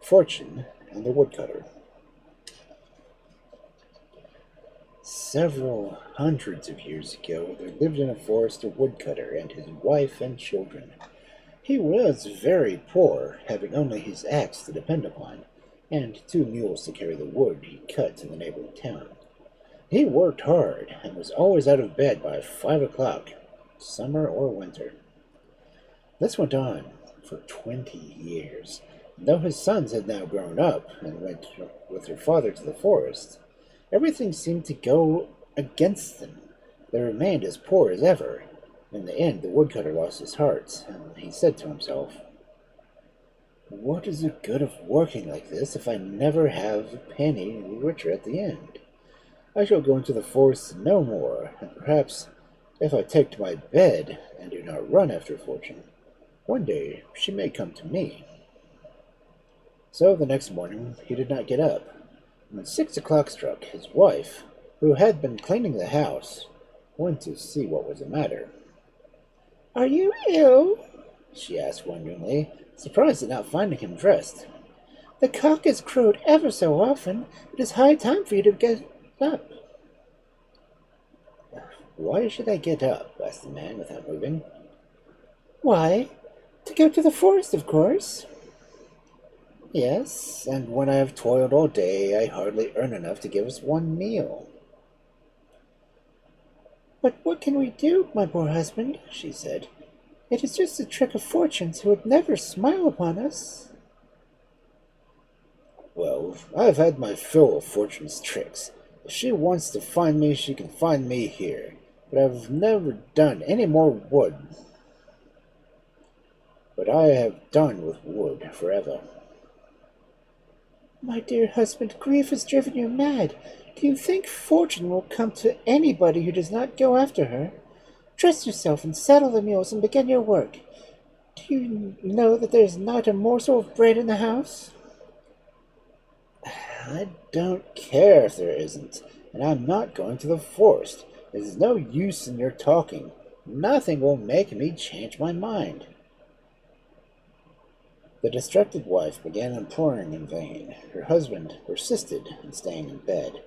Fortune and the Woodcutter. Several hundreds of years ago, there lived in a forest a woodcutter and his wife and children. He was very poor, having only his axe to depend upon, and 2 mules to carry the wood he cut to the neighboring town. He worked hard and was always out of bed by 5 o'clock, summer or winter. This went on for 20 years. Though his sons had now grown up and went with their father to the forest, everything seemed to go against them. They remained as poor as ever. In the end, the woodcutter lost his heart, and he said to himself, "What is the good of working like this if I never have a penny richer at the end? I shall go into the forest no more, and perhaps if I take to my bed and do not run after fortune, one day she may come to me." So the next morning he did not get up. When 6 o'clock struck, his wife, who had been cleaning the house, went to see what was the matter. "Are you ill?" she asked wonderingly, surprised at not finding him dressed. "The cock has crowed ever so often. It is high time for you to get up." "Why should I get up?" asked the man without moving. "Why, to go to the forest, of course." "Yes, and when I have toiled all day, I hardly earn enough to give us 1 meal." "But what can we do, my poor husband?" she said. "It is just a trick of fortune's who would never smile upon us." "Well, I've had my fill of fortune's tricks. If she wants to find me, she can find me here. But I've never done any more wood. But I have done with wood forever." "My dear husband, grief has driven you mad. Do you think fortune will come to anybody who does not go after her? Dress yourself and saddle the mules and begin your work. Do you know that there is not a morsel of bread in the house?" "I don't care if there isn't, and I'm not going to the forest. There's no use in your talking. Nothing will make me change my mind." The distracted wife began imploring in vain. Her husband persisted in staying in bed,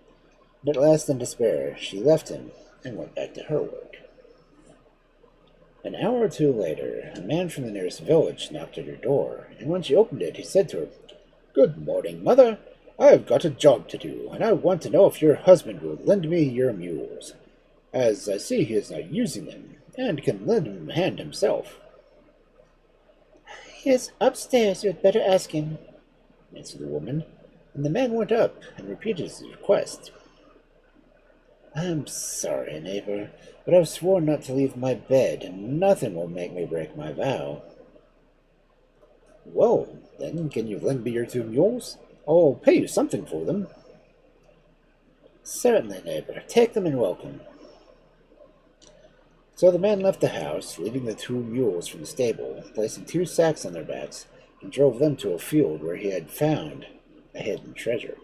and at last, in despair, she left him and went back to her work. An hour or two later, a man from the nearest village knocked at her door, and when she opened it, he said to her, "Good morning, mother. I have got a job to do, and I want to know if your husband will lend me your mules, as I see he is not using them, and can lend them a hand himself." "He is upstairs. You had better ask him," answered the woman, and the man went up and repeated his request. "I'm sorry, neighbor, but I've sworn not to leave my bed, and nothing will make me break my vow." "Well, then, can you lend me your 2 mules? I'll pay you something for them." "Certainly, neighbor. Take them and welcome." So the man left the house, leaving the 2 mules from the stable, placing 2 sacks on their backs, and drove them to a field where he had found a hidden treasure.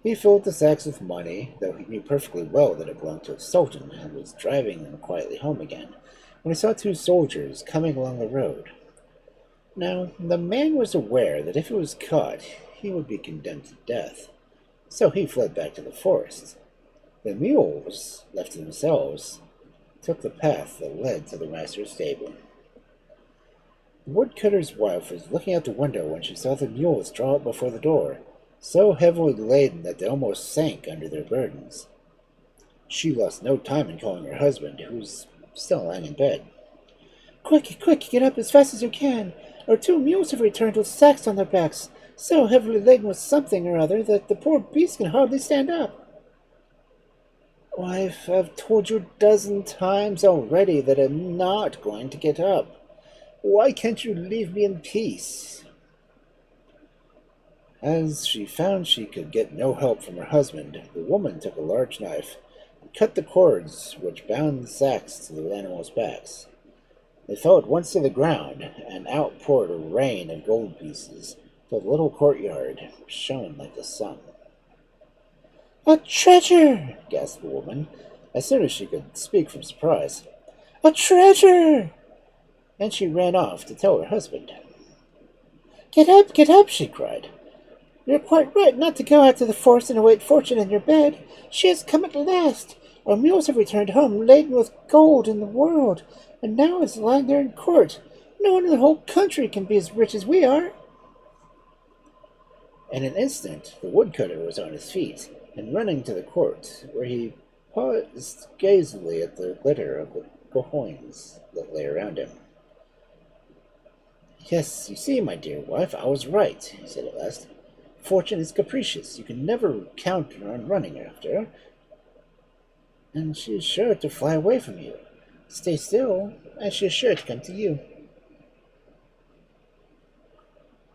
He filled the sacks with money, though he knew perfectly well that it belonged to a sultan, and was driving them quietly home again, when he saw 2 soldiers coming along the road. Now, the man was aware that if he was caught, he would be condemned to death, so he fled back to the forest. The mules, left to themselves, took the path that led to the master's stable. The woodcutter's wife was looking out the window when she saw the mules draw up before the door, so heavily laden that they almost sank under their burdens. She lost no time in calling her husband, who was still lying in bed. "Quick, quick, get up as fast as you can! Our 2 mules have returned with sacks on their backs, so heavily laden with something or other that the poor beast can hardly stand up." "Wife, I've told you a dozen times already that I'm not going to get up. Why can't you leave me in peace?" As she found she could get no help from her husband, the woman took a large knife and cut the cords which bound the sacks to the animals' backs. They fell at once to the ground, and out poured a rain of gold pieces, till the little courtyard shone like the sun. "A treasure!" gasped the woman, as soon as she could speak from surprise. "A treasure!" And she ran off to tell her husband. Get up, she cried. You're quite right not to go out to the forest and await fortune in your bed. She has come at last. Our mules have returned home laden with gold in the world, and now is lying there in court. No one in the whole country can be as rich as we are. In an instant, the woodcutter was on his feet and running to the court, where he paused gazingly at the glitter of the coins that lay around him. Yes, you see, my dear wife, I was right, he said at last. Fortune is capricious. You can never count on running after her, and she is sure to fly away from you. Stay still, and she is sure to come to you.